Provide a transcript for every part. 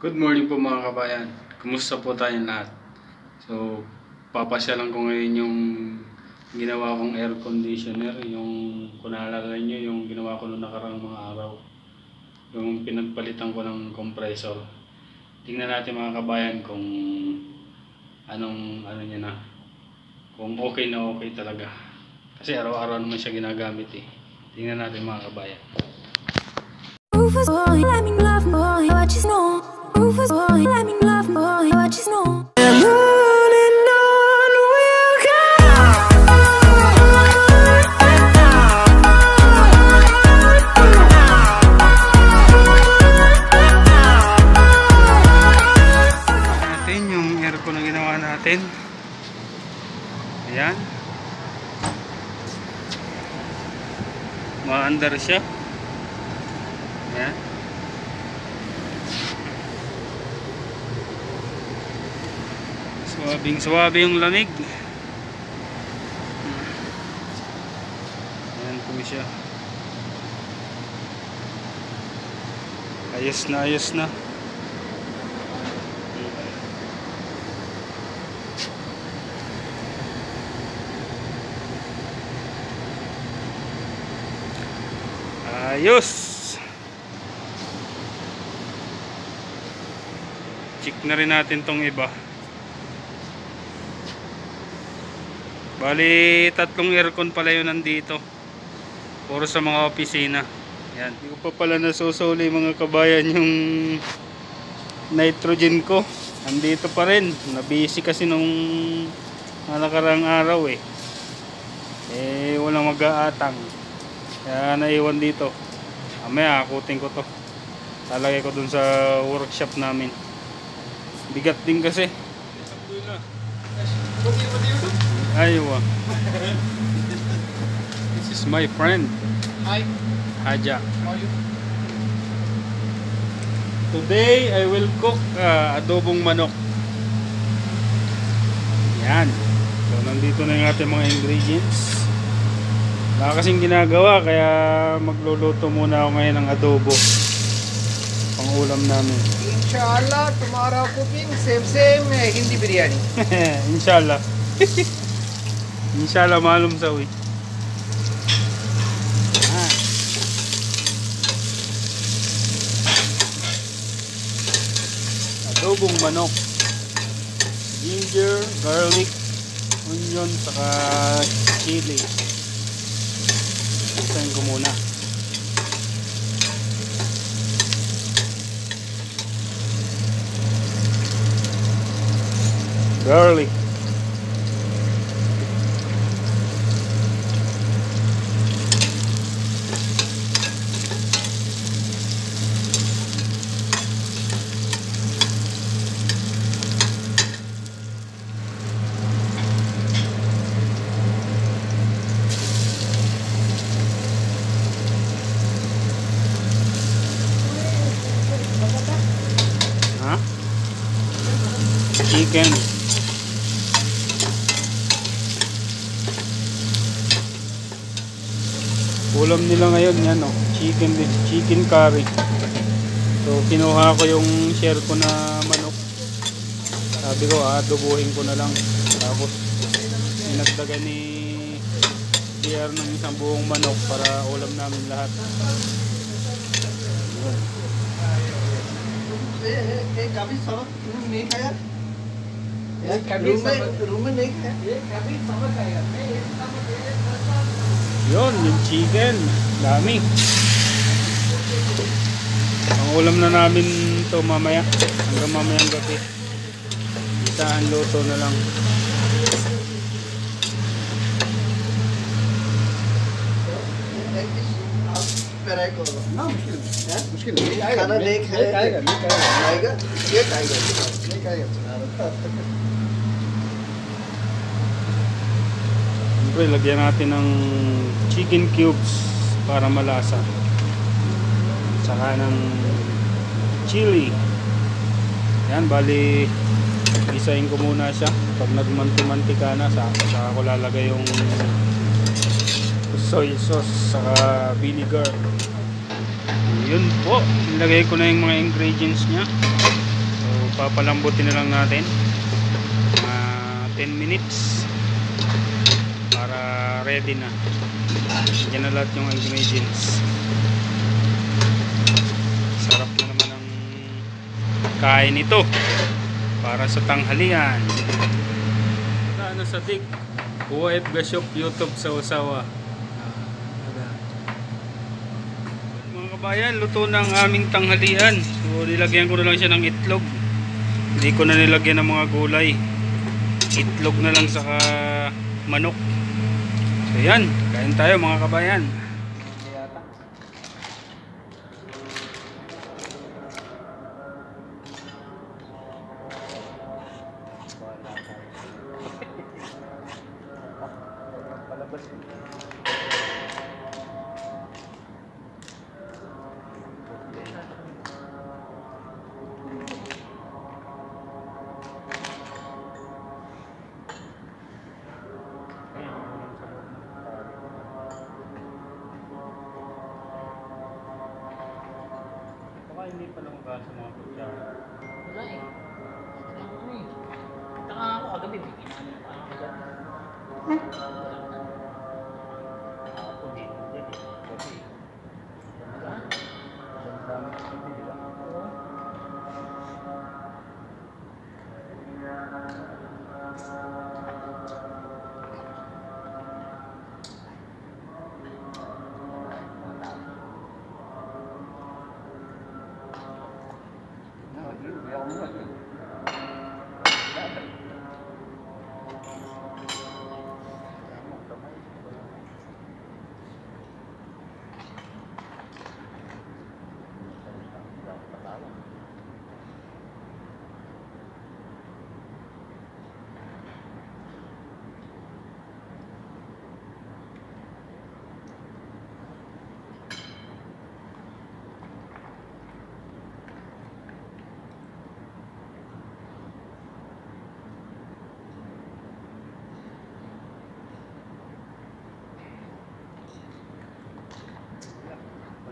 Good morning po mga kabayan. Kumusta po tayong lahat? So, papasyalan ko ngayon yung ginawa kong air conditioner. Yung kung naalala nyo, yung ginawa ko noong nakarang mga araw. Yung pinagpalitan ko ng compressor. Tingnan natin mga kabayan kung anong niya na. Kung okay na okay talaga. Kasi araw-araw naman siya ginagamit eh. Tingnan natin mga kabayan. Natin. Ayan. Maandar siya. Ayan. Suwabing-suwabe yung lamig. Ayan po siya. Ayos na, ayos na. Ayos. Check na rin natin tong iba. Bali, 3 aircon pala yun nandito. Puro sa mga opisina. Yan. Hindi ko pa pala nasusuli mga kabayan yung nitrogen ko. Nandito pa rin. Nabisi kasi nung nakarang araw eh. Walang mag-aatang. Kaya naiwan dito. Mamaya akutin ko to. Talagay ko dun sa workshop namin. Bigat din kasi. Aywa. This is my friend. Hi. Haja. How are you? Today I will cook adobong manok. Yan. So nandito na yung ating mga ingredients. Wala kasing ginagawa kaya magluluto muna ako ngayon ng adobo pang ulam namin. Inshallah tomorrow cooking same hindi biryani. Inshallah. Inshallah malum sawi. Adobong manok. Ginger, garlic, onion, saka chili. Isahin ko muna. Garlic. Chicken. Ulam nila ngayon yan chicken curry. So kinuha ko yung share ko na manok. Sabi ko adobohin ko na lang. Tapos inagdagan ni share ng isang buong manok para ulam namin lahat. कभी सबक नहीं खाया रूम में नहीं खाया कभी सबक आएगा yun yung chicken dami. Ang ulam na namin to mamaya hanggang mamayang gabi. Isahan luto na lang. ना मुश्किल है मुश्किल नहीं आएगा खाना नहीं खाएगा आएगा ये आएगा नहीं आएगा Siyempre lagyan natin ng chicken cubes para malasa, saka ng chili. Yan, bali isahin ko muna siya. Pag nagmanti-mantika na, saka ko lalagay yung soy sauce saka vinegar. Yun po, nilagay ko na yung mga ingredients nya. papalambutin na lang natin 10 minutes para ready na. Yan na lahat yung ingredients. Sarap na naman ang kain ito para sa tanghalian. Ano sa tig OF Gashop YouTube sa Usawa. Mga kabayan, luto ng aming tanghalian. So nilagyan ko na lang siya ng itlog. Hindi ko na nilagyan ng mga gulay. Itlog na lang saka manok. So yan, kain tayo mga kabayan. Baka hindi pa lang sa mga kutsara. Wala eh. Taka ako kagabi, may kinanin pa ako dyan. Ako dito dyan eh. Kasi, Wala? ang dami kasi nila. Oo. Hindi ako muna eh.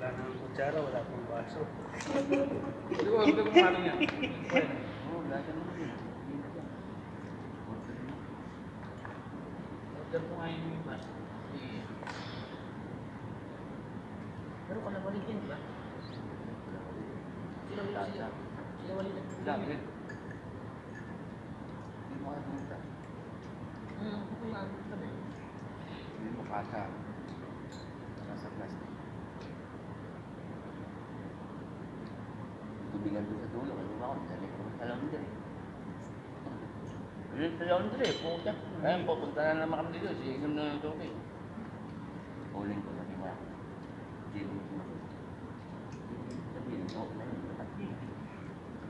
Wala nang kutsara, wala pang baso. Di ba, huwag kong ano yan. Oo, wala ka naman eh. Order ko ngayon yung iba. Eh. Pero kalabalik yan, di ba? Sila wali na. Dami. Hindi mo kaya pumunta. Hindi mo kasa. Nasa plastic. Tubigan doon sa dulo. Ano ba ako? Dali ko sa laundry. Sa laundry, pumunta. Ayun, pupunta na naman kami dito. Sigam na ng tubig. Uling ko na lima. Hindi ko na. Sabihin mo, na yun.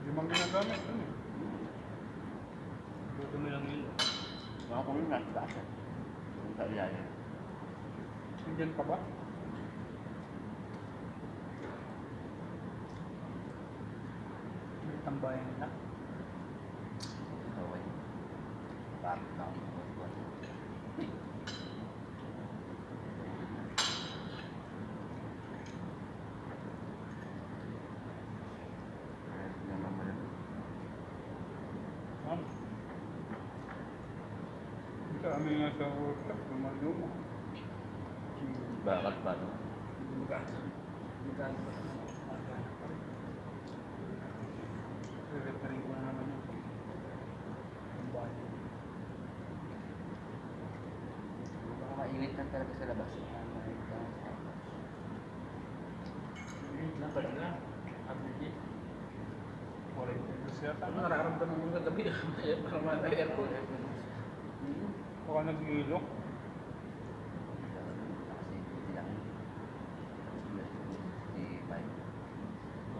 Limang ginagamit. Dumi lang yun. Mga kung yun, nasa taas. Yung sa ilalim. Nandiyan pa ba? May tambayan nila. Okay. Bakit na ako magbuhat? Ma'am. Kami nga sa workshop, lumayo mo. Bakit ba? No? Magkano pa sa mga magkano pa rin. Re-repairing ko na naman yun. Ang bahay. Baka mainit lang talaga sa labas. Hindi lang talaga. Abdi. 40 pesos yata. Ano nararamdaman mo kagabi? Parang mga aircon. Baka nag-ilo.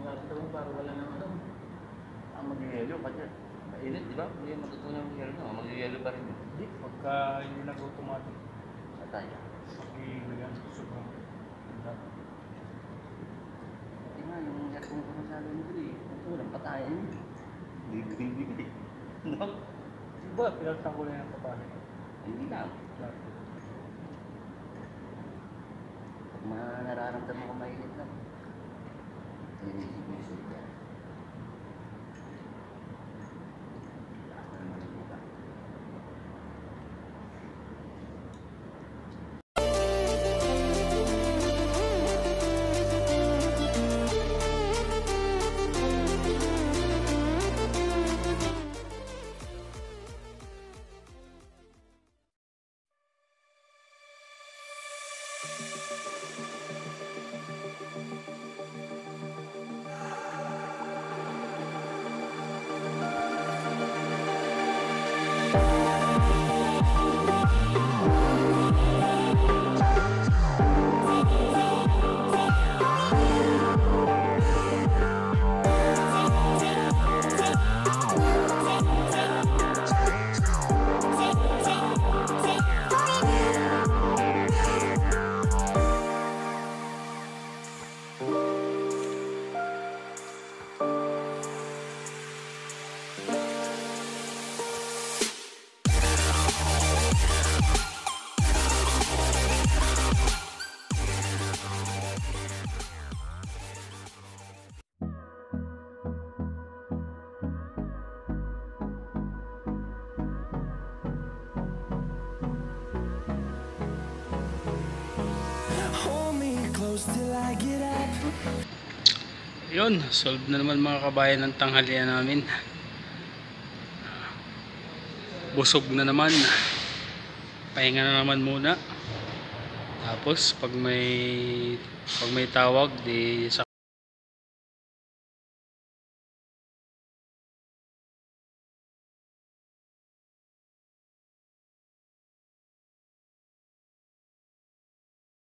Nararamdaman mo parang wala nang ano. Ang mag-yelo kasi mainit, di ba? Hindi matutunan ng yelo na. Mag-yelo pa rin. Hindi. Pagka hindi nag-automatic. Patay. Mag-ilo yan. Sobrang. Hindi nga, yung aircon ko sa laundry. Ito, walang patayan yun. Hindi. No? Diba, pinagtang ko na yung papaya. Hindi lang. Pag nararamdaman ko mainit lang. Inisip mo yung sulit yan. Yun, solve na naman mga kabayan ng tanghalian namin. Busog na naman. Pahinga na naman muna. Tapos pag may tawag di sa